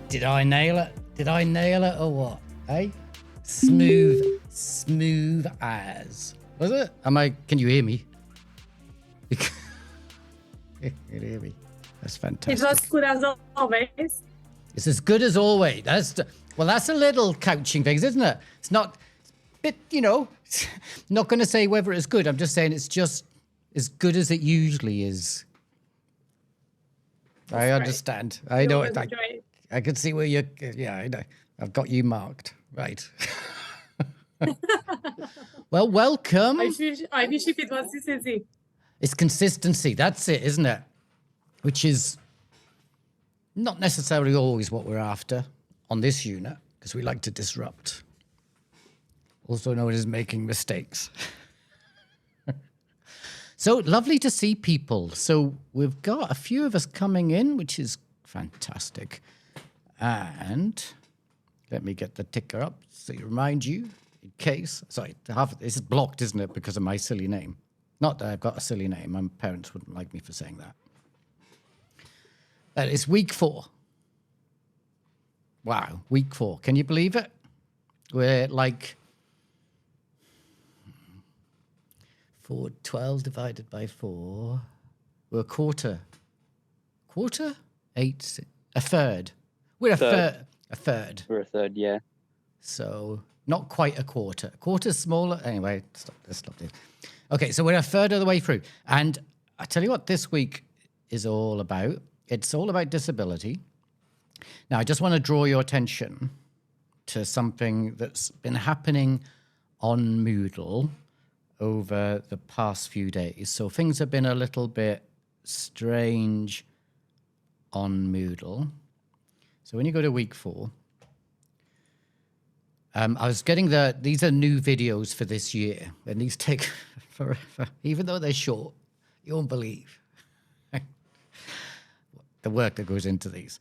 Did I nail it? Did I nail it or what? Hey? Smooth as. Was it? Can you hear me? You can hear me. That's fantastic. It was good as always. It's as good as always. That's a little couching things, isn't it? It's not, but not going to say whether it's good. I'm just saying it's just as good as it usually is. That's I understand. Great. I know it. I can see where you're. Yeah, I know. I've got you marked. Right. Well, welcome. I wish if it was this easy. It's consistency. That's it, isn't it? Which is not necessarily always what we're after on this unit, because we like to disrupt. Also known as making mistakes. So lovely to see people. So we've got a few of us coming in, which is fantastic. And let me get the ticker up so to remind you in case. Sorry, this is blocked, isn't it, because of my silly name? Not that I've got a silly name. My parents wouldn't like me for saying that. It's week 4. Wow, week 4. Can you believe it? We're like 12 divided by 4. We're a quarter. Quarter? 8. A third. We're a third. We're a third, yeah. So not quite a quarter. A quarter's smaller. Anyway, let's stop this. Okay, so we're a third of the way through. And I tell you what this week is all about. It's all about disability. Now, I just want to draw your attention to something that's been happening on Moodle over the past few days. So things have been a little bit strange on Moodle. So when you go to week 4, I was getting these are new videos for this year, and these take forever. Even though they're short, you won't believe the work that goes into these.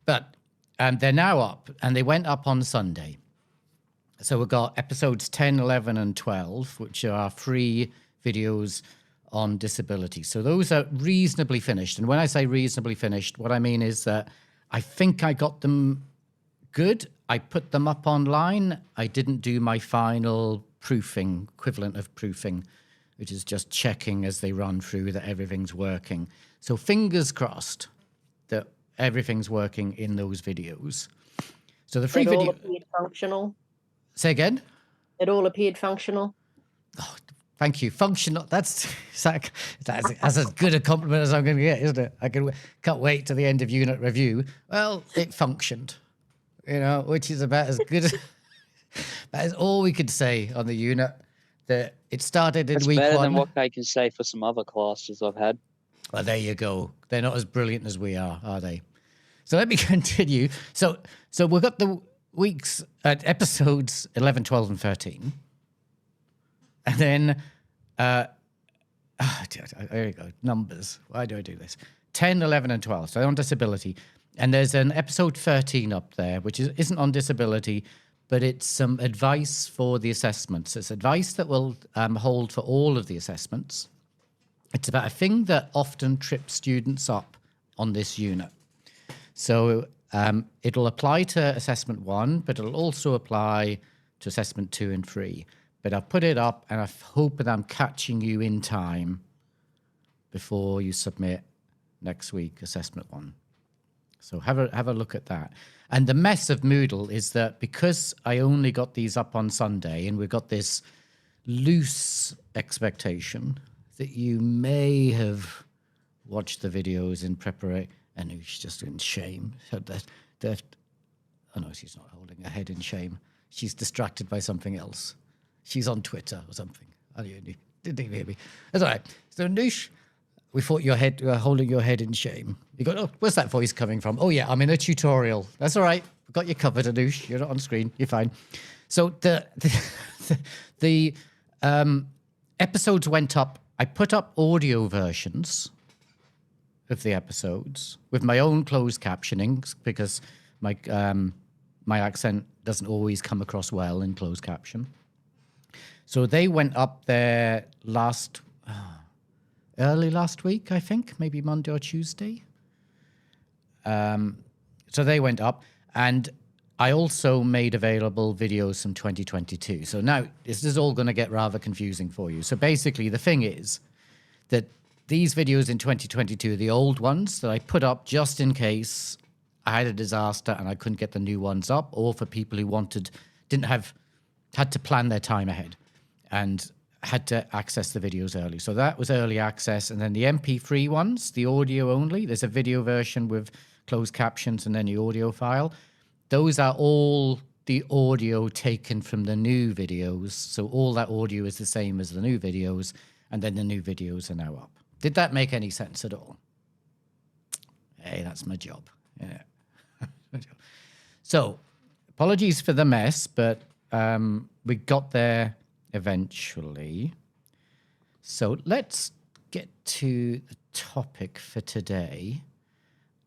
But they're now up, and they went up on Sunday. So we've got episodes 10, 11, and 12, which are free videos on disability. So those are reasonably finished. And when I say reasonably finished, what I mean is that I think I got them good. I put them up online. I didn't do my final proofing, equivalent of proofing, which is just checking as they run through that everything's working. So fingers crossed that everything's working in those videos. So the free video... It all appeared functional. Say again? It all appeared functional. Oh, thank you. Functional. That's as good a compliment as I'm going to get, isn't it? I can't wait to the end of unit review. Well, it functioned, which is about as good as... That is all we could say on the unit. That it started in week 1. Better than what I can say for some other classes I've had. Well, there you go. They're not as brilliant as we are they? So let me continue. So we've got the weeks, episodes 11, 12, and 13. And then, there you go, numbers. Why do I do this? 10, 11, and 12. So on disability. And there's an episode 13 up there, which isn't on disability, but it's some advice for the assessments. It's advice that will hold for all of the assessments. It's about a thing that often trips students up on this unit. So it'll apply to assessment 1, but it'll also apply to assessment 2 and 3. But I'll put it up, and I hope that I'm catching you in time before you submit next week, assessment 1. So have a look at that. And the mess of Moodle is that because I only got these up on Sunday, and we've got this loose expectation that you may have watched the videos in preparation. And she's just in shame. Oh no, she's not holding her head in shame. She's distracted by something else. She's on Twitter or something. Didn't even hear me. That's all right. So Noosh, we thought you were holding your head in shame. You go, oh, where's that voice coming from? Oh yeah, I'm in a tutorial. That's all right. We've got you covered, Anoush. You're not on screen. You're fine. So the episodes went up. I put up audio versions of the episodes with my own closed captioning because my accent doesn't always come across well in closed caption. So they went up there early last week, I think, maybe Monday or Tuesday. So So they went up, and I also made available videos from 2022. So now this is all going to get rather confusing for you. So basically, the thing is that these videos in 2022 are the old ones that I put up just in case I had a disaster and I couldn't get the new ones up, or for people who had to plan their time ahead and had to access the videos early. So that was early access. And then the MP3 ones, the audio only, there's a video version with closed captions and then the audio file. Those are all the audio taken from the new videos. So all that audio is the same as the new videos, and then the new videos are now up. Did that make any sense at all? Hey, that's my job. Yeah. So apologies for the mess, but we got there eventually. So let's get to the topic for today,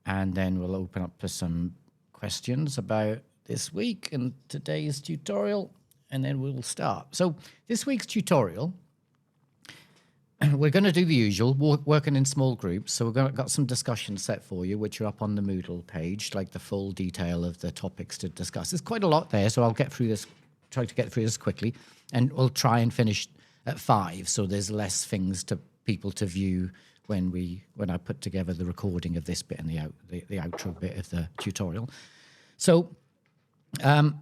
and then we'll open up for some questions about this week and today's tutorial, and then we'll start. So this week's tutorial, we're going to do the usual, working in small groups. So got some discussions set for you, which are up on the Moodle page, like the full detail of the topics to discuss. There's quite a lot there, so I'll get through this, try to get through this quickly, and we'll try and finish at 5, so there's less things to people to view when I put together the recording of this bit and the outro bit of the tutorial. So I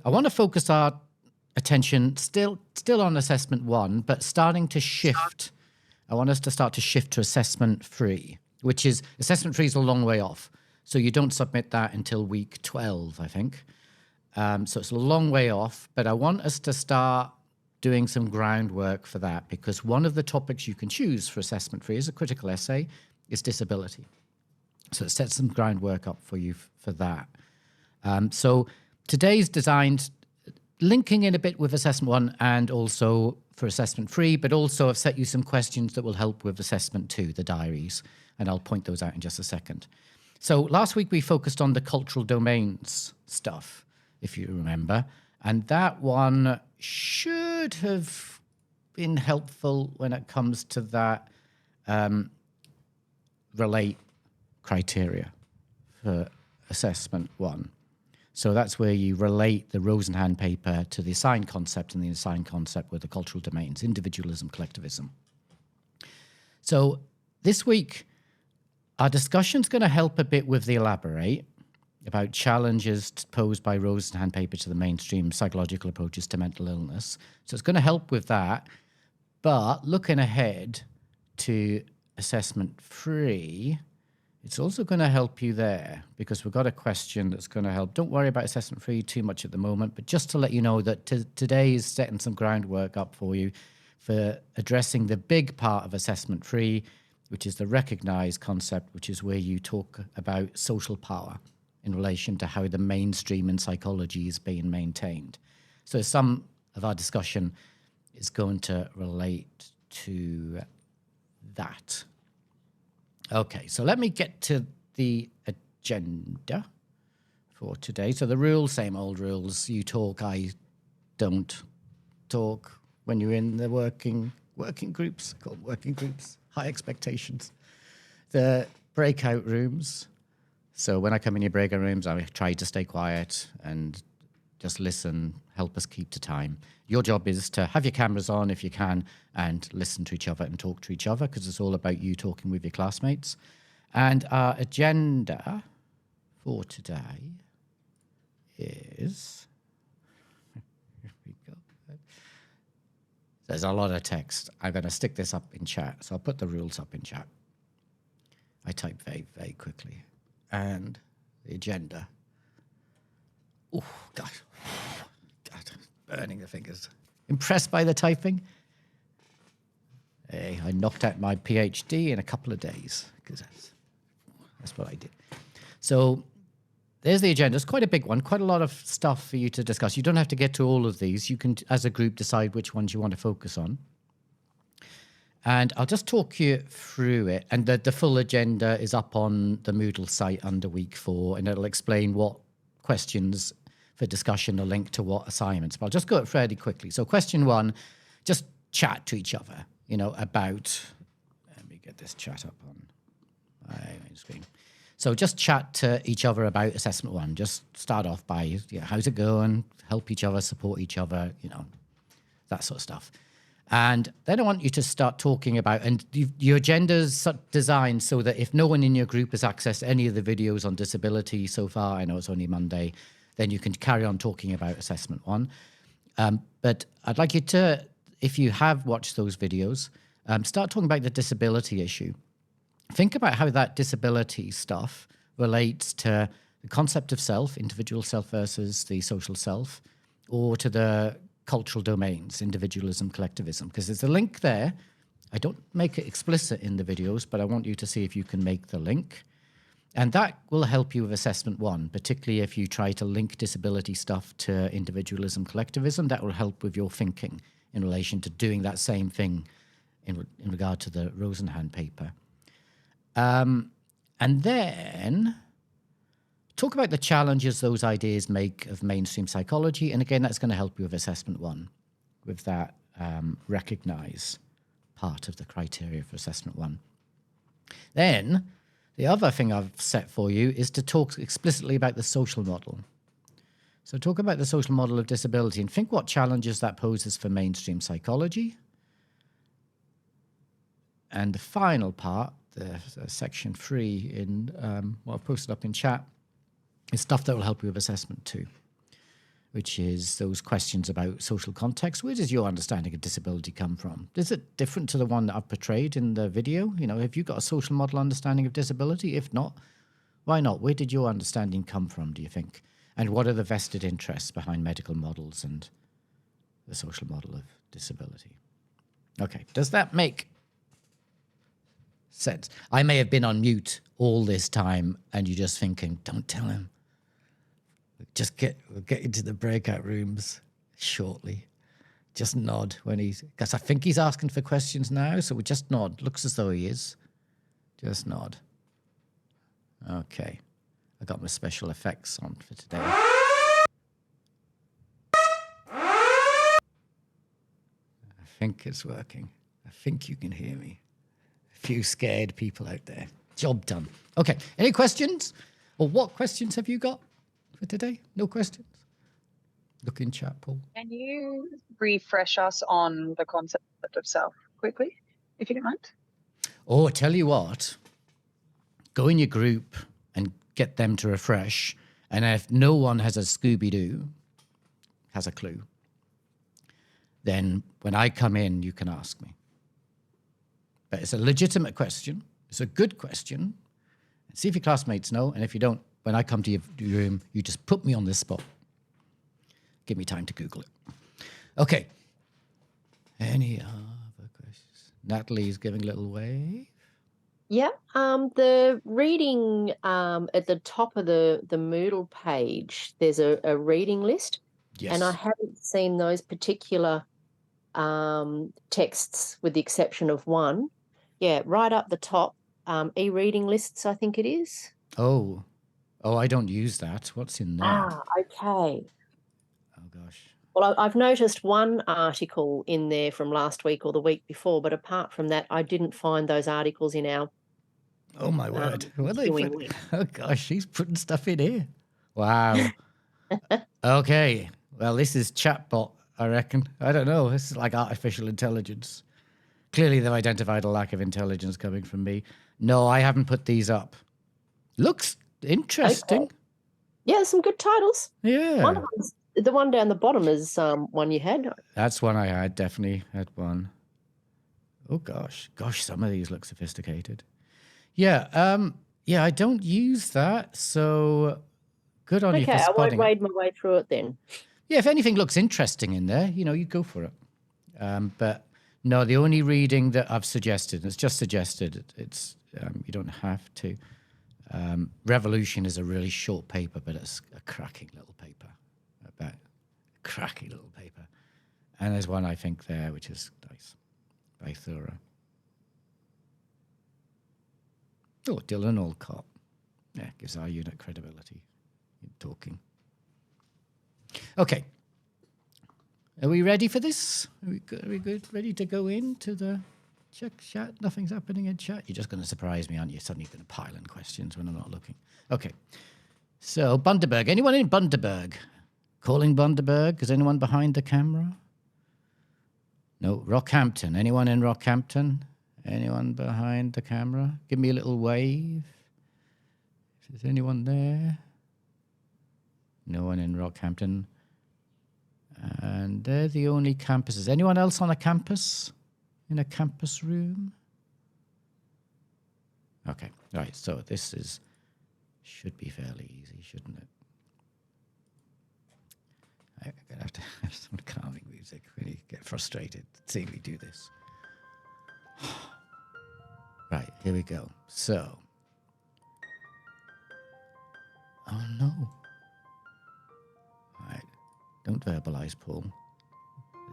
want to focus our attention still on assessment 1, but starting to shift. I want us to start to shift to assessment 3, which is assessment 3 is a long way off. So you don't submit that until week 12, I think. So it's a long way off, but I want us to start doing some groundwork for that, because one of the topics you can choose for assessment 3 as a critical essay is disability. So it sets some groundwork up for you for that. So today's designed linking in a bit with assessment 1 and also for assessment 3, but also I've set you some questions that will help with assessment 2, the diaries, and I'll point those out in just a second. So last week we focused on the cultural domains stuff, if you remember, and that one should have been helpful when it comes to that relate criteria for assessment 1. So that's where you relate the Rosenhan paper to the assigned concept, and the assigned concept with the cultural domains, individualism, collectivism. So this week, our discussion's going to help a bit with the elaborate about challenges posed by Rosenhan paper to the mainstream psychological approaches to mental illness. So it's going to help with that. But looking ahead to assessment 3, it's also going to help you there, because we've got a question that's going to help. Don't worry about assessment 3 too much at the moment, but just to let you know that today is setting some groundwork up for you for addressing the big part of assessment 3, which is the recognized concept, which is where you talk about social power in relation to how the mainstream in psychology is being maintained. So some of our discussion is going to relate to that. Okay, so let me get to the agenda for today. So the rules, same old rules. You talk, I don't talk. When you're in the working groups, called working groups, high expectations. The breakout rooms. So when I come in your breakout rooms, I try to stay quiet and just listen, help us keep to time. Your job is to have your cameras on if you can and listen to each other and talk to each other, because it's all about you talking with your classmates. And our agenda for today is... Here we go. There's a lot of text. I'm going to stick this up in chat. So I'll put the rules up in chat. I type very, very quickly. And the agenda. Oh, God. God, burning the fingers. Impressed by the typing? Hey, I knocked out my PhD in a couple of days, because that's what I did. So there's the agenda. It's quite a big one, quite a lot of stuff for you to discuss. You don't have to get to all of these. You can, as a group, decide which ones you want to focus on. And I'll just talk you through it. And the full agenda is up on the Moodle site under week 4, and it'll explain what questions for discussion are linked to what assignments. But I'll just go it fairly quickly. So question 1, just chat to each other, about, let me get this chat up on my main screen. So just chat to each other about assessment one. Just start off by, how's it going? Help each other, support each other, that sort of stuff. And then I want you to start talking about, and your agenda's designed so that if no one in your group has accessed any of the videos on disability so far, I know it's only Monday, then you can carry on talking about assessment one. But I'd like you to, if you have watched those videos, start talking about the disability issue. Think about how that disability stuff relates to the concept of self, individual self versus the social self, or to the cultural domains, individualism, collectivism, because there's a link there. I don't make it explicit in the videos, but I want you to see if you can make the link. And that will help you with assessment one, particularly if you try to link disability stuff to individualism, collectivism. That will help with your thinking in relation to doing that same thing in regard to the Rosenhan paper. And then talk about the challenges those ideas make of mainstream psychology. And again, that's going to help you with assessment one, with that recognize part of the criteria for assessment one. Then the other thing I've set for you is to talk explicitly about the social model. So talk about the social model of disability and think what challenges that poses for mainstream psychology. And the final part, the section 3 in what I've posted up in chat, is stuff that will help you with assessment 2, which is those questions about social context. Where does your understanding of disability come from? Is it different to the one that I've portrayed in the video? Have you got a social model understanding of disability? If not, why not? Where did your understanding come from, do you think? And what are the vested interests behind medical models and the social model of disability? Okay, does that make sense? I may have been on mute all this time and you're just thinking, don't tell him. We'll get into the breakout rooms shortly. Just nod because I think he's asking for questions now, so we just nod. Looks as though he is. Just nod. Okay. I got my special effects on for today. I think it's working. I think you can hear me. A few scared people out there. Job done. Okay. Any questions? Or what questions have you got for today? No questions? Look in chat, Paul. Can you refresh us on the concept of self quickly, if you don't mind? Oh, I tell you what. Go in your group and get them to refresh. And if no one has a Scooby-Doo, has a clue, then when I come in, you can ask me. But it's a legitimate question. It's a good question. See if your classmates know. And if you don't, when I come to your room, you just put me on this spot. Give me time to Google it. Okay. Any other questions? Natalie's giving a little wave. Yeah. The reading at the top of the Moodle page, there's a reading list. Yes. And I haven't seen those particular texts with the exception of one. Yeah, right up the top, e-reading lists, I think it is. Oh, I don't use that. What's in there? Ah, okay. Oh, gosh. Well, I've noticed one article in there from last week or the week before, but apart from that, I didn't find those articles in our... Oh, my word. What they doing put? with. Oh, gosh, she's putting stuff in here. Wow. Okay. Well, this is chatbot, I reckon. I don't know. This is like artificial intelligence. Clearly, they've identified a lack of intelligence coming from me. No, I haven't put these up. Looks interesting. Okay. Yeah, some good titles. Yeah. One of them's, the one down the bottom is one you had. That's one I had. Definitely had one. Oh, gosh. Gosh, some of these look sophisticated. Yeah. Yeah, I don't use that. So good on you for Okay, I won't spotting it. wade my way through it then. Yeah, if anything looks interesting in there, you go for it. But no, the only reading that I've suggested, it's just suggested, it's you don't have to. Revolution is a really short paper, but it's a cracking little paper. Cracking little paper. And there's one, I think, there, which is nice, by Thura. Oh, Dylan Alcott. Yeah, gives our unit credibility in talking. Okay. Are we ready for this? Are we good? Ready to go into the Check chat. Nothing's happening in chat. You're just going to surprise me, aren't you? Suddenly going to pile in questions when I'm not looking. Okay. So, Bundaberg. Anyone in Bundaberg? Calling Bundaberg? Is anyone behind the camera? No. Rockhampton. Anyone in Rockhampton? Anyone behind the camera? Give me a little wave. Is anyone there? No one in Rockhampton. And they're the only campuses. Anyone else on a campus? In a campus room? Okay, right. So this should be fairly easy, shouldn't it? I'm gonna have to have some calming music when you get frustrated. See me do this. Right, here we go. So, oh no. All right, don't verbalize, Paul.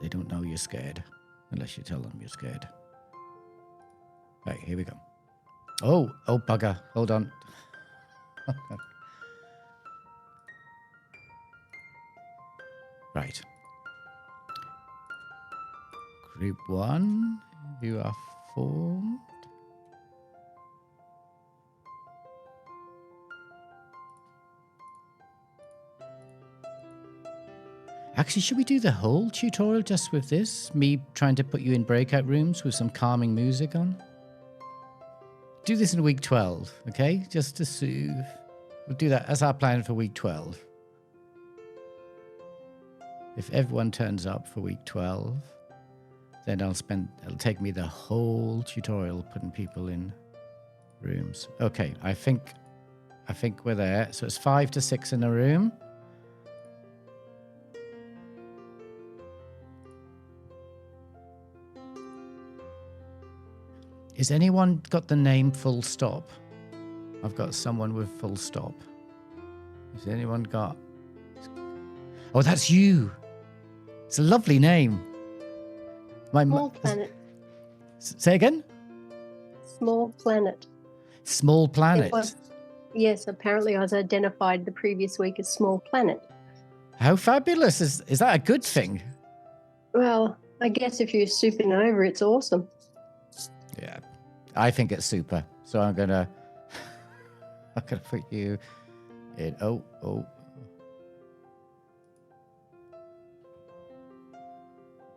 They don't know you're scared. Unless you tell them you're scared. Right, here we go. Oh, bugger. Hold on. Right. Group 1, you are formed. Actually, should we do the whole tutorial just with this? Me trying to put you in breakout rooms with some calming music on? Do this in week 12, okay? Just to soothe. We'll do that as our plan for week 12. If everyone turns up for week 12, then it'll take me the whole tutorial putting people in rooms. Okay, I think we're there. So it's 5 to 6 in a room. Is anyone got the name full stop? I've got someone with full stop. Has anyone got... Oh, that's you. It's a lovely name. Small Planet. Say again? Small Planet. Small Planet. Yes, apparently I was identified the previous week as Small Planet. How fabulous. Is that a good thing? Well, I guess if you're supernova, it's awesome. Yeah, I think it's super. So I'm gonna put you in. Oh.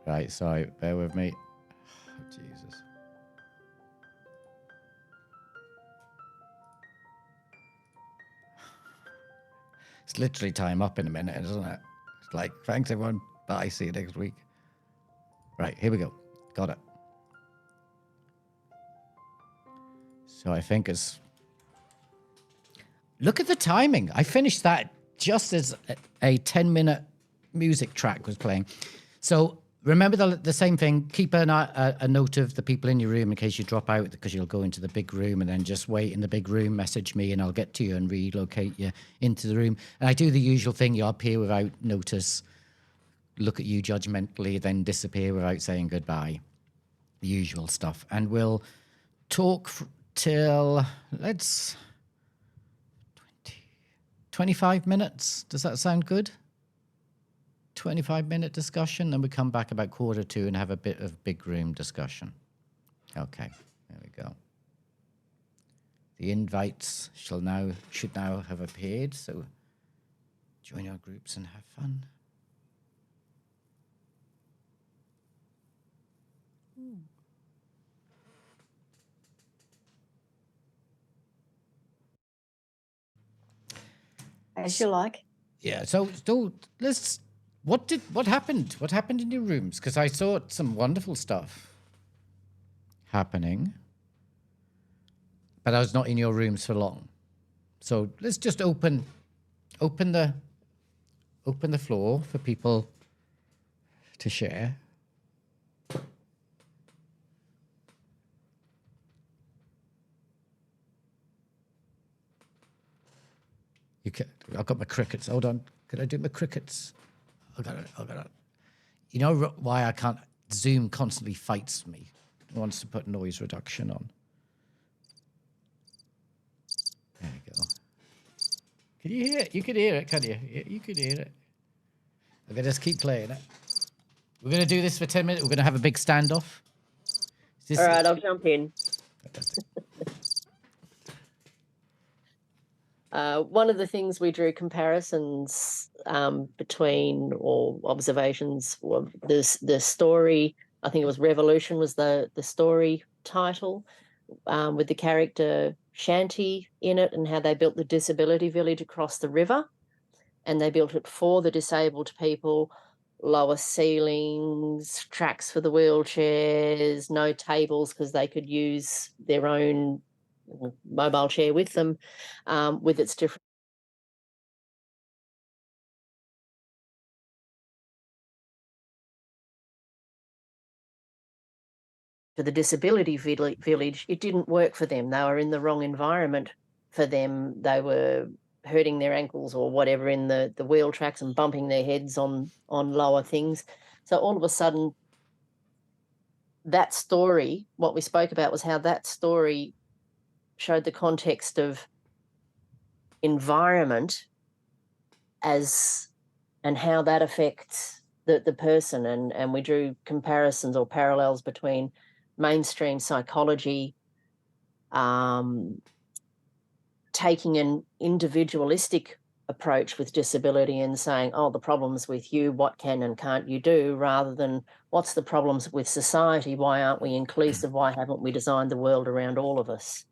Right, sorry, bear with me. Oh, Jesus. It's literally time up in a minute, isn't it? It's like, thanks everyone. Bye, see you next week. Right, here we go. Got it. So I think it's... Look at the timing. I finished that just as a 10-minute music track was playing. So remember the same thing. Keep a note of the people in your room in case you drop out, because you'll go into the big room and then just wait in the big room, message me, and I'll get to you and relocate you into the room. And I do the usual thing. You appear without notice, look at you judgmentally, then disappear without saying goodbye. The usual stuff. And we'll talk... till, let's, 25 minutes. Does that sound good? 25-minute discussion, then we come back about 1:45 and have a bit of big room discussion. Okay, there we go. The invites should now have appeared, so join our groups and have fun. As you like. Yeah, so let's... What happened? What happened in your rooms? Because I saw some wonderful stuff happening, but I was not in your rooms for long. So let's just open the floor for people to share. I've got my crickets. Hold on. Can I do my crickets? I got it. You know why I can't? Zoom constantly fights me. It wants to put noise reduction on. There we go. Can you hear it? You can hear it, can you? You can hear it. I'm going to just keep playing it. We're going to do this for 10 minutes. We're going to have a big standoff. This All right, I'll jump in. fantastic. One of the things we drew comparisons between, or observations, of the story. I think it was Revolution was the story title, with the character Shanti in it, and how they built the disability village across the river, and they built it for the disabled people. Lower ceilings, tracks for the wheelchairs, no tables because they could use their own mobile chair with them, with its different. For the disability village, it didn't work for them. They were in the wrong environment for them. They were hurting their ankles or whatever in the wheel tracks and bumping their heads on lower things. So all of a sudden, that story, what we spoke about was how that story showed the context of environment and how that affects the person, and we drew comparisons or parallels between mainstream psychology taking an individualistic approach with disability and saying, oh, the problem's with you, what can and can't you do, rather than what's the problems with society, why aren't we inclusive, why haven't we designed the world around all of us?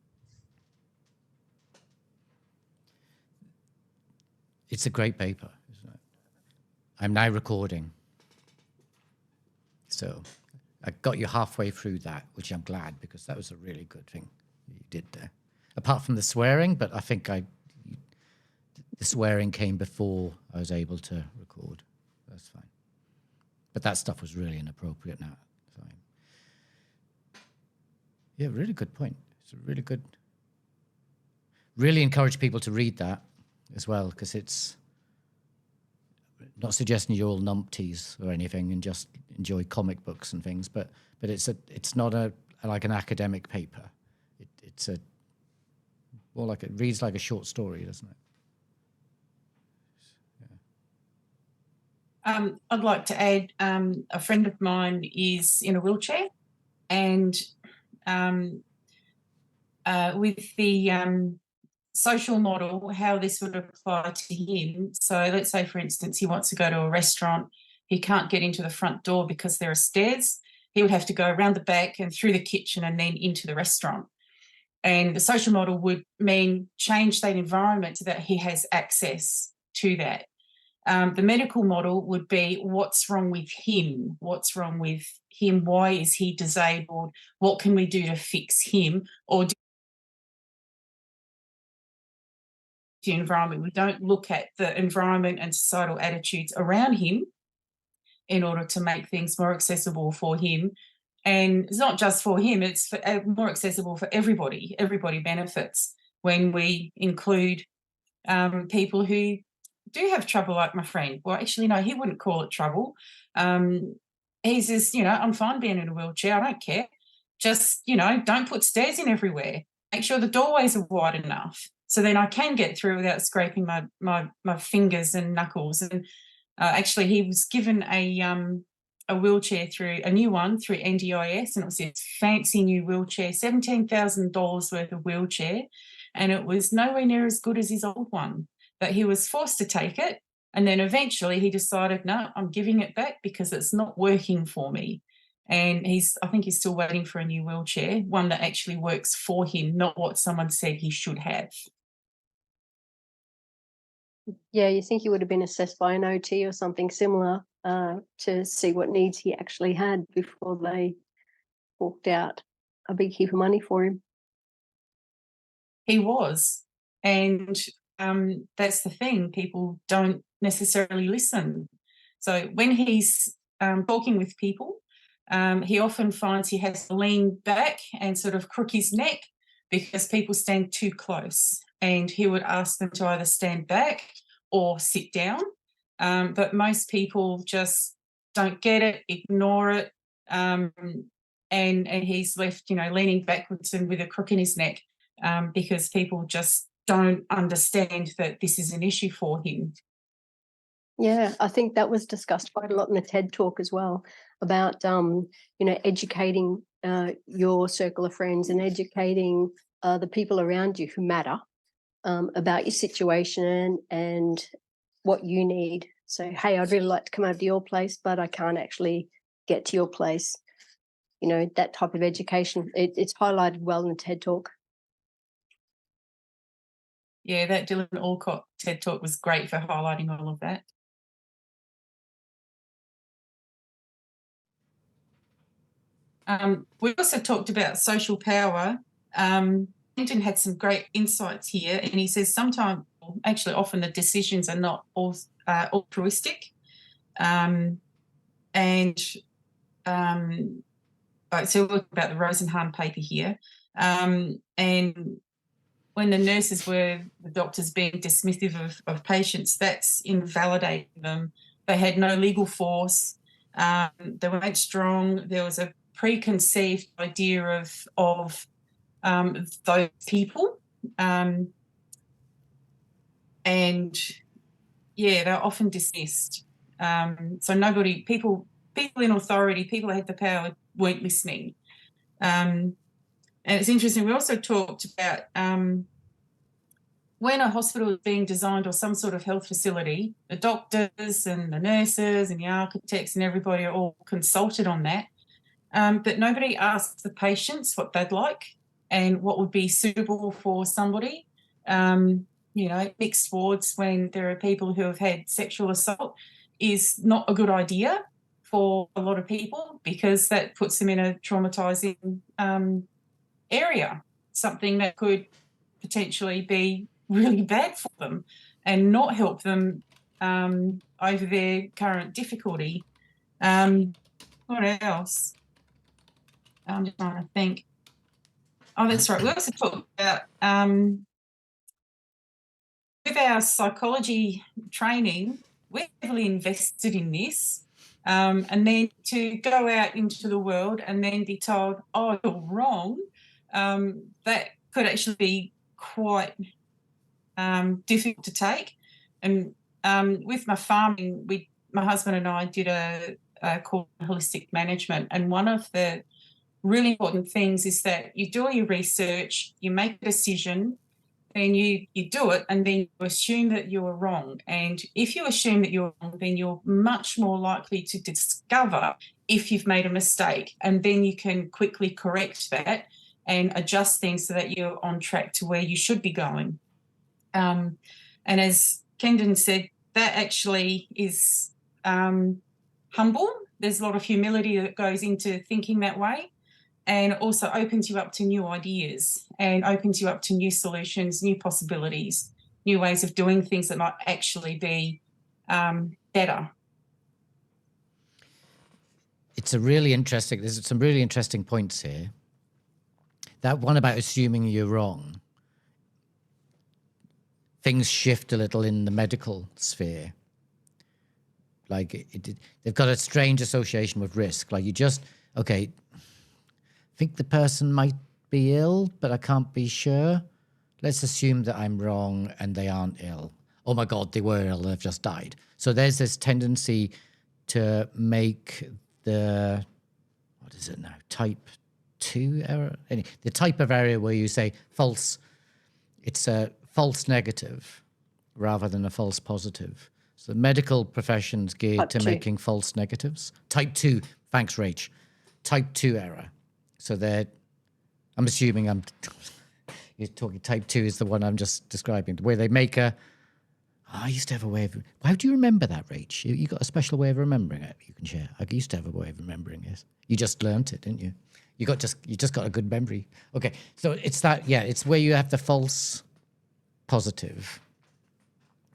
It's a great paper, isn't it? I'm now recording. So I got you halfway through that, which I'm glad, because that was a really good thing you did there. Apart from the swearing, but I think the swearing came before I was able to record. That's fine. But that stuff was really inappropriate now. Fine. Yeah, really good point. It's a really good. Really encourage people to read that as well, because it's not suggesting you're all numpties or anything and just enjoy comic books and things, but it's not like an academic paper. It's a more like, it reads like a short story, doesn't it? I'd like to add, a friend of mine is in a wheelchair, and with the social model, how this would apply to him. So let's say, for instance, he wants to go to a restaurant. He can't get into the front door because there are stairs. He would have to go around the back and through the kitchen and then into the restaurant. And the social model would mean change that environment so that he has access to that. The medical model would be, what's wrong with him? What's wrong with him? Why is he disabled? What can we do to fix him? Or the environment. We don't look at the environment and societal attitudes around him in order to make things more accessible for him. And it's not just for him, it's more accessible for everybody. Everybody benefits when we include people who do have trouble, like my friend. Well, actually, no, he wouldn't call it trouble. He says, I'm fine being in a wheelchair. I don't care. Just, don't put stairs in everywhere. Make sure the doorways are wide enough so then I can get through without scraping my fingers and knuckles. And actually, he was given a wheelchair, a new one through NDIS, and it was this fancy new wheelchair, $17,000 worth of wheelchair, and it was nowhere near as good as his old one. But he was forced to take it, and then eventually he decided, no, I'm giving it back because it's not working for me. And I think he's still waiting for a new wheelchair, one that actually works for him, not what someone said he should have. Yeah, you think he would have been assessed by an OT or something similar to see what needs he actually had before they forked out a big heap of money for him. He was. And that's the thing. People don't necessarily listen. So when he's talking with people, he often finds he has to lean back and sort of crook his neck because people stand too close. And he would ask them to either stand back or sit down. But most people just don't get it, ignore it. And he's left, leaning backwards and with a crook in his neck because people just don't understand that this is an issue for him. Yeah, I think that was discussed quite a lot in the TED talk as well about, educating your circle of friends and educating the people around you who matter about your situation and what you need. So, hey, I'd really like to come over to your place, but I can't actually get to your place. That type of education, it's highlighted well in the TED talk. Yeah, that Dylan Alcott TED talk was great for highlighting all of that. We also talked about social power. Clinton had some great insights here, and he says sometimes, actually often, the decisions are not altruistic. So we're talking about the Rosenhan paper here. And when the nurses were, the doctors being dismissive of patients, that's invalidating them. They had no legal force. They weren't strong. There was a preconceived idea of those people. And yeah, they're often dismissed. So people in authority, people that had the power, weren't listening. And it's interesting, we also talked about when a hospital is being designed or some sort of health facility, the doctors and the nurses and the architects and everybody are all consulted on that. But nobody asks the patients what they'd like and what would be suitable for somebody. Mixed wards when there are people who have had sexual assault is not a good idea for a lot of people because that puts them in a traumatizing area, something that could potentially be really bad for them and not help them over their current difficulty. What else? I'm just trying to think. Oh, that's right. We also talked about with our psychology training, we're heavily invested in this. And then to go out into the world and then be told, oh, you're wrong, that could actually be quite difficult to take. And with my farming, my husband and I did a course on holistic management. And one of the really important things is that you do all your research, you make a decision, and you do it, and then you assume that you are wrong. And if you assume that you're wrong, then you're much more likely to discover if you've made a mistake, and then you can quickly correct that and adjust things so that you're on track to where you should be going. And as Kendon said, that actually is humble. There's a lot of humility that goes into thinking that way, and also opens you up to new ideas and opens you up to new solutions, new possibilities, new ways of doing things that might actually be better. There's some really interesting points here. That one about assuming you're wrong, things shift a little in the medical sphere. Like they've got a strange association with risk. Like think the person might be ill, but I can't be sure. Let's assume that I'm wrong and they aren't ill. Oh my God, they were ill, they've just died. So there's this tendency to make the, what is it now, type 2 error? The type of error where you say false, it's a false negative rather than a false positive. So the medical profession's geared Type to 2. making false negatives. Type 2, thanks, Rach. Type 2 error. So I'm assuming you're talking type 2 is the one I'm just describing, where they make I used to have a way of, how do you remember that, Rach? You got a special way of remembering it you can share? I used to have a way of remembering it. You just learnt it, didn't you? You just got a good memory. Okay, so it's that, it's where you have the false positive.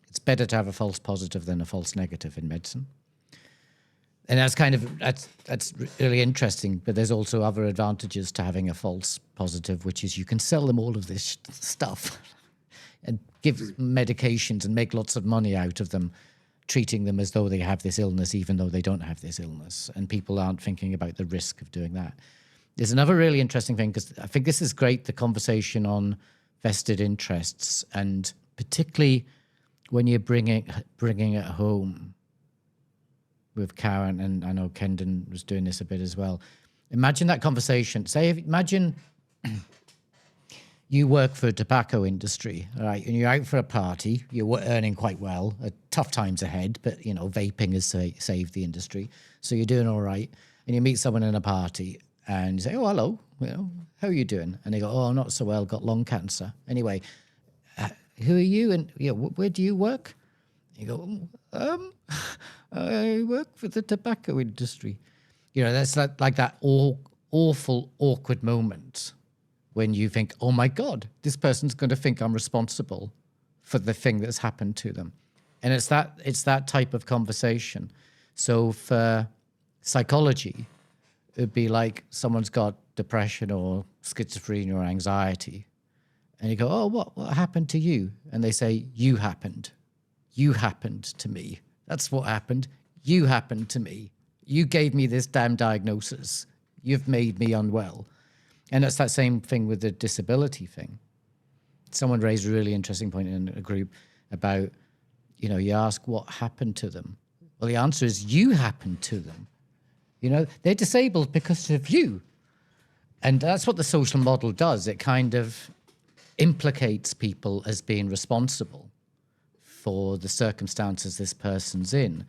It's better to have a false positive than a false negative in medicine. And that's really interesting, but there's also other advantages to having a false positive, which is you can sell them all of this stuff and give medications and make lots of money out of them, treating them as though they have this illness, even though they don't have this illness. And people aren't thinking about the risk of doing that. There's another really interesting thing, because I think this is great, the conversation on vested interests, and particularly when you're bringing it home with Karen, and I know Kendon was doing this a bit as well. Imagine that conversation. Imagine you work for a tobacco industry, all right, and you're out for a party. You're earning quite well. Tough times ahead, but you know, vaping has saved the industry, so you're doing all right. And you meet someone in a party, and you say, "Oh, hello, you know, how are you doing?" And they go, "Oh, not so well. Got lung cancer." Anyway, who are you? And where do you work? You go, I work for the tobacco industry. You know, that's like that awful, awkward moment when you think, oh my God, this person's going to think I'm responsible for the thing that's happened to them. And it's that type of conversation. So for psychology, it'd be like someone's got depression or schizophrenia or anxiety. And you go, oh, what happened to you? And they say, you happened. You happened to me. That's what happened. You happened to me. You gave me this damn diagnosis. You've made me unwell. And it's that same thing with the disability thing. Someone raised a really interesting point in a group about, you know, you ask what happened to them. Well, the answer is you happened to them. You know, they're disabled because of you. And that's what the social model does. It kind of implicates people as being responsible for the circumstances this person's in.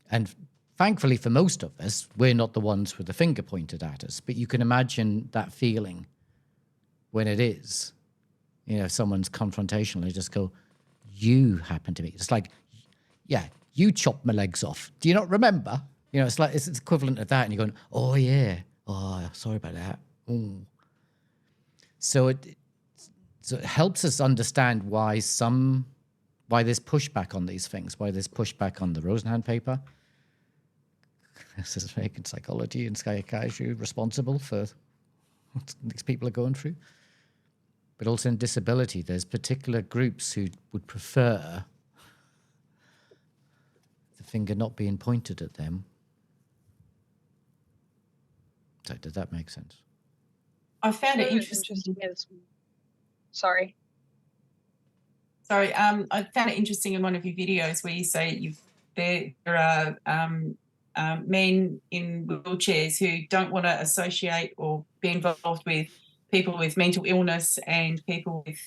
And thankfully for most of us, we're not the ones with the finger pointed at us, but you can imagine that feeling when it is. You know, if someone's confrontational, they just go, you happen to be. It's like, yeah, you chopped my legs off. Do you not remember? You know, it's like, it's equivalent of that. And you're going, oh yeah, oh, sorry about that. Ooh. So it helps us understand why there's pushback on these things, why there's pushback on the Rosenhan paper. This is making psychology and psychiatry responsible for what these people are going through. But also in disability, there's particular groups who would prefer the finger not being pointed at them. So did that make sense? I found it It was interesting. Sorry. Sorry, I found it interesting in one of your videos where you say there are men in wheelchairs who don't want to associate or be involved with people with mental illness and people with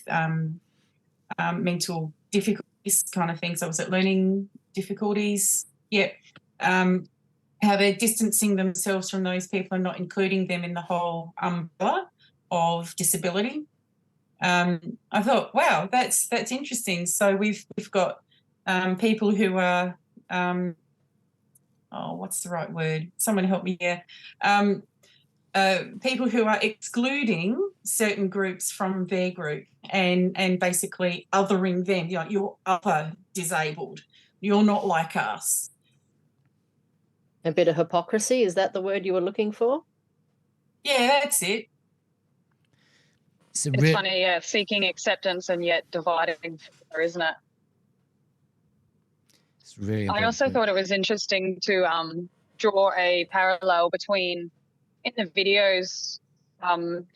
mental difficulties, kind of things. So was it learning difficulties? Yep. How they're distancing themselves from those people and not including them in the whole umbrella of disability. I thought, wow, that's interesting. So we've got people who are what's the right word? Someone help me here. People who are excluding certain groups from their group and basically othering them. You know, you're other disabled. You're not like us. A bit of hypocrisy, is that the word you were looking for? Yeah, that's it. It's funny, yeah, seeking acceptance and yet dividing, isn't it? It's really important. I also thought it was interesting to draw a parallel between, in the videos,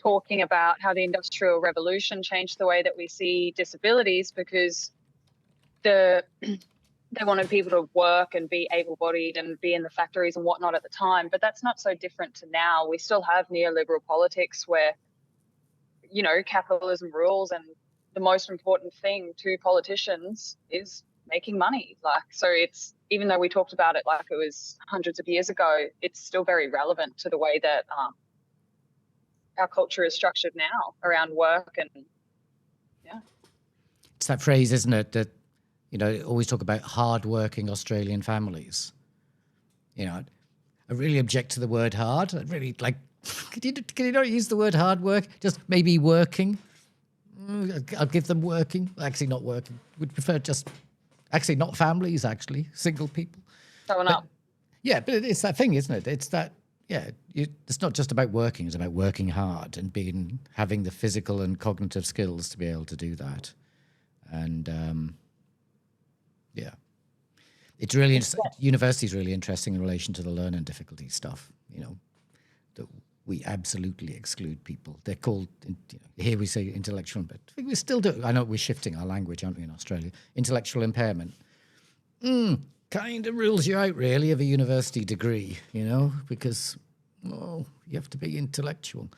talking about how the Industrial Revolution changed the way that we see disabilities, because they wanted people to work and be able-bodied and be in the factories and whatnot at the time. But that's not so different to now. We still have neoliberal politics where, you know, capitalism rules, and the most important thing to politicians is making money. Like, so it's, even though we talked about it like it was hundreds of years ago, it's still very relevant to the way that our culture is structured now around work. And yeah, it's that phrase, isn't it, that, you know, always talk about hard-working Australian families. You know, I really object to the word hard. I really like, can you not use the word hard work? Just maybe working. I'll give them working. Actually, not working. Would prefer just, actually, not families, actually, single people. showing up. Yeah, but it's that thing, isn't it? It's that, yeah, it's not just about working. It's about working hard and having the physical and cognitive skills to be able to do that. And, yeah. It's really interesting. University is really interesting in relation to the learning difficulty stuff, you know, that we absolutely exclude people. They're called, you know, Here we say intellectual, but I think we still do. I know we're shifting our language, aren't we, in Australia? Intellectual impairment. Kind of rules you out, really, of a university degree, because, you have to be intellectual.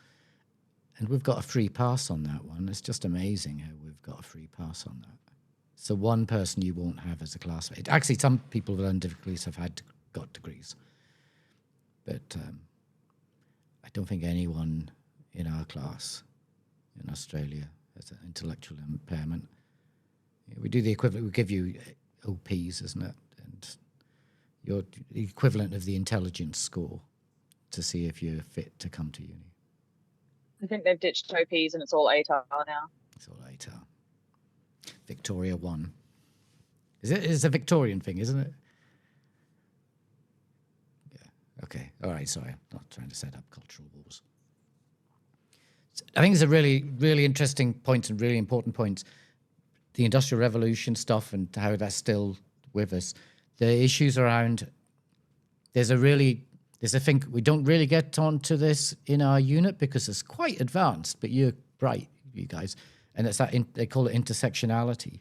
And we've got a free pass on that one. It's just amazing how we've got a free pass on that. So one person you won't have as a classmate. Actually, some people with learning difficulties have got degrees. But I don't think anyone in our class in Australia has an intellectual impairment. We do the equivalent. We give you OPs, isn't it? And you're the equivalent of the intelligence score to see if you're fit to come to uni. I think they've ditched OPs and it's all ATAR now. It's all ATAR. Victoria 1. It's a Victorian thing, isn't it? Yeah. Okay. All right. Sorry. I'm not trying to set up cultural wars. I think it's a really, really interesting point and really important point. The Industrial Revolution stuff and how that's still with us. The issues around, there's a thing, we don't really get onto this in our unit because it's quite advanced, but you're bright, you guys. And it's that, they call it intersectionality,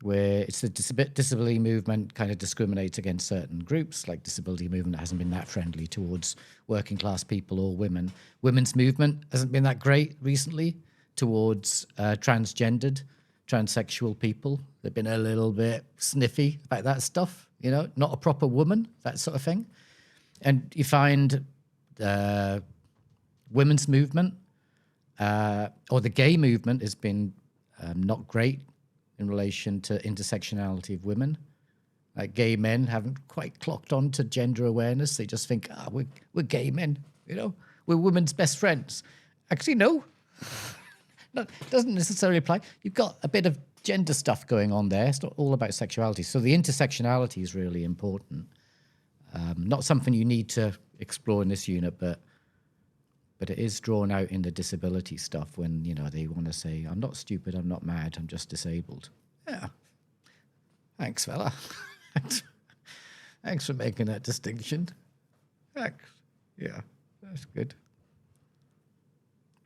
where it's the disability movement kind of discriminates against certain groups, like disability movement hasn't been that friendly towards working class people or women. Women's movement hasn't been that great recently towards transgendered, transsexual people. They've been a little bit sniffy about that stuff, not a proper woman, that sort of thing. And you find the women's movement or the gay movement has been not great in relation to intersectionality of women. Like gay men haven't quite clocked on to gender awareness. They just think, we're gay men, we're women's best friends. Actually, no. No, it doesn't necessarily apply. You've got a bit of gender stuff going on there. It's not all about sexuality. So the intersectionality is really important. Not something you need to explore in this unit, but it is drawn out in the disability stuff when, they want to say, I'm not stupid, I'm not mad, I'm just disabled. Yeah. Thanks, fella. Thanks for making that distinction. Thanks. Yeah, that's good.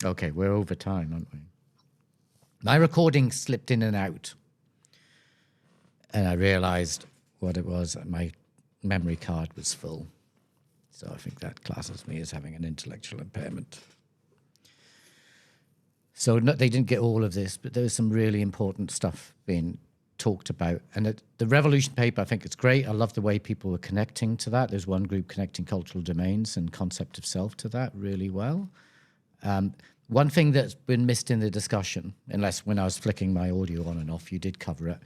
Okay, we're over time, aren't we? My recording slipped in and out. And I realized what it was. My memory card was full. So I think that classes me as having an intellectual impairment. So they didn't get all of this, but there was some really important stuff being talked about. And the Revolution paper, I think it's great. I love the way people were connecting to that. There's one group connecting cultural domains and concept of self to that really well. One thing that's been missed in the discussion, unless when I was flicking my audio on and off, you did cover it.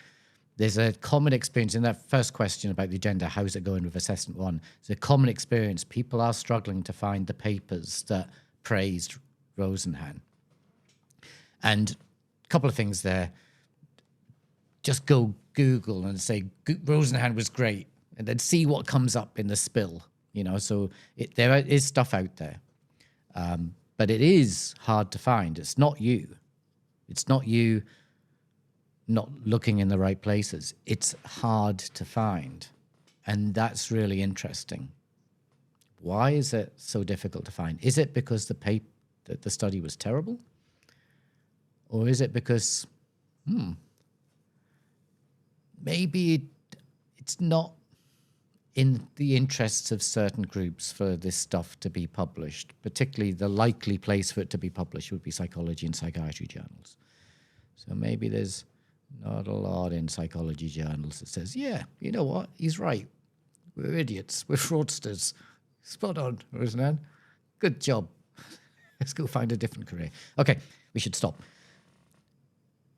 There's a common experience in that first question about the agenda, how's it going with assessment 1? It's a common experience. People are struggling to find the papers that praised Rosenhan. And a couple of things there. Just go Google and say, Rosenhan was great, and then see what comes up in the spill, so there is stuff out there. But it is hard to find. It's not you. It's not you not looking in the right places. It's hard to find. And that's really interesting. Why is it so difficult to find? Is it because the study was terrible? Or is it because, maybe it's not in the interests of certain groups for this stuff to be published, particularly the likely place for it to be published would be psychology and psychiatry journals. So maybe there's not a lot in psychology journals that says, yeah, you know what, he's right. We're idiots. We're fraudsters. Spot on, Roseanne. Good job. Let's go find a different career. Okay, we should stop.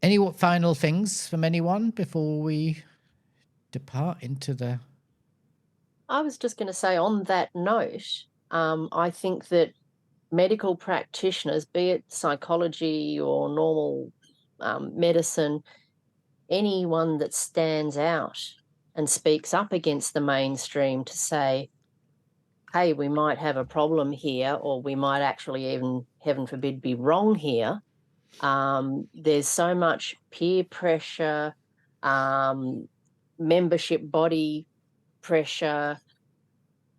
Any final things from anyone before we depart into the... I was just going to say on that note, I think that medical practitioners, be it psychology or normal medicine, anyone that stands out and speaks up against the mainstream to say, hey, we might have a problem here, or we might actually even, heaven forbid, be wrong here. There's so much peer pressure, membership body pressure,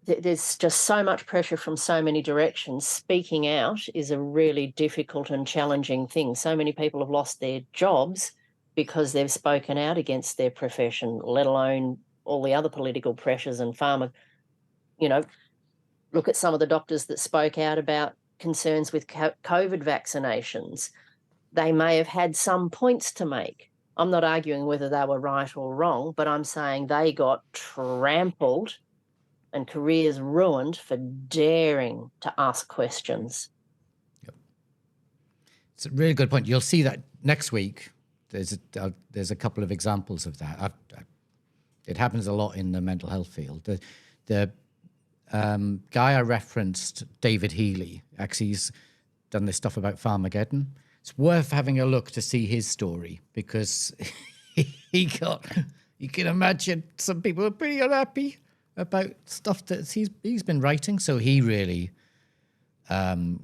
there's just so much pressure from so many directions. Speaking out is a really difficult and challenging thing. So many people have lost their jobs because they've spoken out against their profession, let alone all the other political pressures and look at some of the doctors that spoke out about concerns with COVID vaccinations. They may have had some points to make. I'm not arguing whether they were right or wrong, but I'm saying they got trampled and careers ruined for daring to ask questions. Yep. It's a really good point. You'll see that next week. There's a couple of examples of that. It happens a lot in the mental health field. The guy I referenced, David Healy, actually he's done this stuff about Farmageddon. It's worth having a look to see his story because you can imagine some people are pretty unhappy about stuff that he's been writing. So he really, got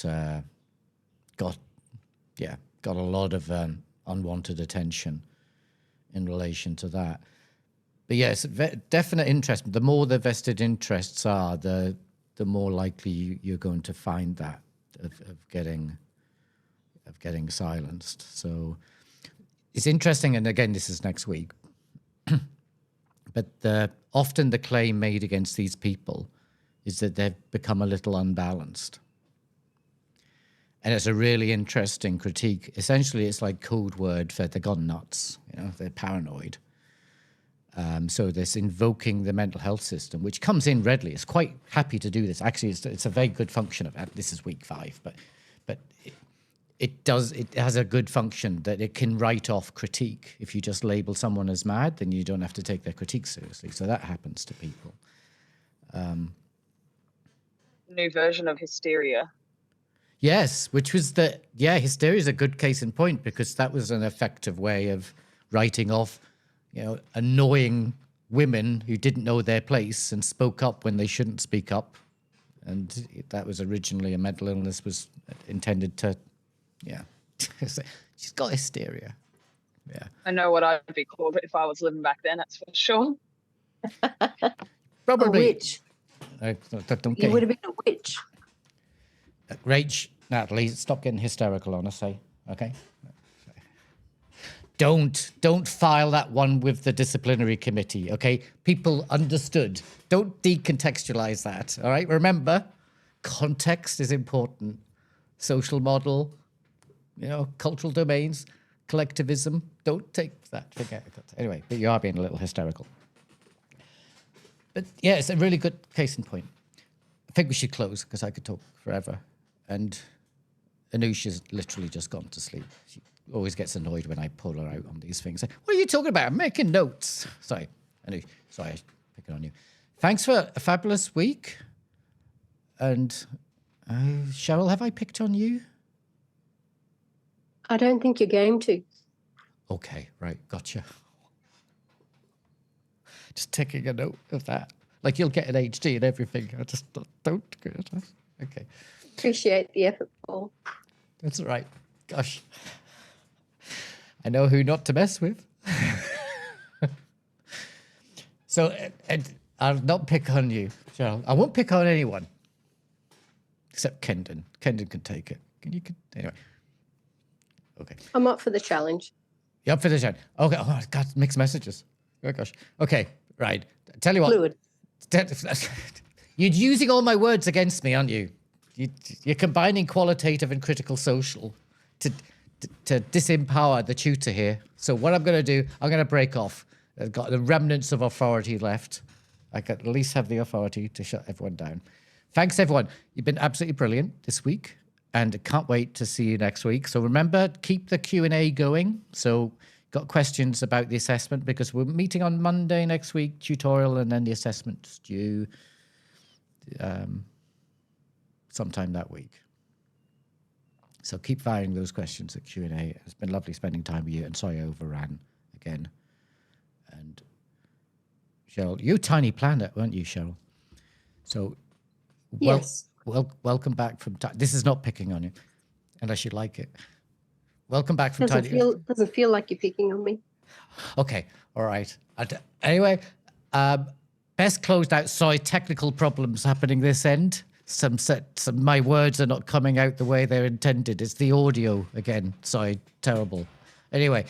a lot of unwanted attention in relation to that. But yes, definite interest. The more the vested interests are, the more likely you're going to find that of getting silenced. So it's interesting, and again, this is next week. But often the claim made against these people is that they've become a little unbalanced. And it's a really interesting critique. Essentially, it's like code word for they've gone nuts. They're paranoid. So this invoking the mental health system, which comes in readily. It's quite happy to do this. Actually, it's a very good function of that. This is week 5, but it has a good function that it can write off critique. If you just label someone as mad, then you don't have to take their critique seriously. So that happens to people. New version of hysteria. Yes, which was hysteria is a good case in point because that was an effective way of writing off, annoying women who didn't know their place and spoke up when they shouldn't speak up. And that was originally a mental illness was intended to, she's got hysteria. Yeah. I know what I'd be called if I was living back then, that's for sure. Probably. A witch. You would have been a witch. Rach, Natalie, stop getting hysterical on us, okay? Don't file that one with the disciplinary committee, okay? People understood. Don't decontextualize that, all right? Remember, context is important. Social model, cultural domains, collectivism. Don't take that. Forget it. Anyway, but you are being a little hysterical. But yeah, it's a really good case in point. I think we should close because I could talk forever. And Anusha's literally just gone to sleep. She always gets annoyed when I pull her out on these things. What are you talking about? I'm making notes. Sorry, Anusha. Sorry, I'm picking on you. Thanks for a fabulous week. And Cheryl, have I picked on you? I don't think you're game to. Okay, right, gotcha. Just taking a note of that. Like you'll get an HD and everything. I just don't. Okay. Appreciate the effort, Paul. That's all right. Gosh. I know who not to mess with. So, and I'll not pick on you, Cheryl. I won't pick on anyone. Except Kendon. Kendon can take it. Anyway. Okay. I'm up for the challenge. You're up for the challenge. Okay. Oh, God, mixed messages. Oh, gosh. Okay, right. Tell you what. Fluid. You're using all my words against me, aren't you? You're combining qualitative and critical social to disempower the tutor here. So what I'm going to do, I'm going to break off. I've got the remnants of authority left. I can at least have the authority to shut everyone down. Thanks, everyone. You've been absolutely brilliant this week, and can't wait to see you next week. So remember, keep the Q&A going. So got questions about the assessment because we're meeting on Monday next week, tutorial, and then the assessment's due sometime that week. So keep firing those questions at Q&A. It's been lovely spending time with you, and sorry I overran again. And Cheryl, you tiny planet, weren't you, Cheryl? So Yes. welcome back from this is not picking on you, unless you like it. Welcome back from Doesn't feel like you're picking on me. Okay, all right. Anyway, best closed out. Sorry, technical problems happening this end. Some my words are not coming out the way they're intended. It's the audio again. Sorry, terrible. Anyway,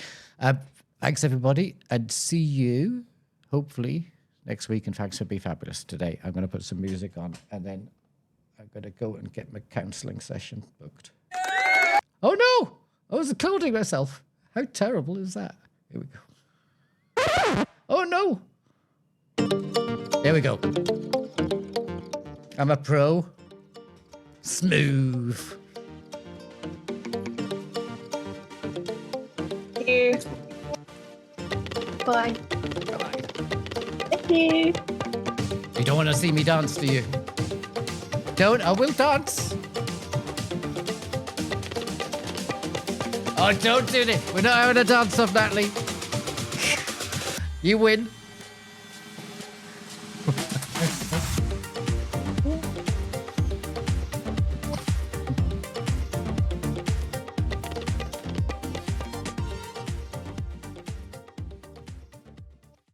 thanks everybody, and see you hopefully next week. And thanks for being fabulous today. I'm going to put some music on, and then I'm going to go and get my counselling session booked. Oh no! I was cloning myself. How terrible is that? Here we go. Oh no! There we go. I'm a pro. Smooth. Thank you. Bye. Bye-bye. Thank you. You don't want to see me dance, do you? Don't. I will dance. Oh, don't do it. We're not having a dance off, Natalie. You win.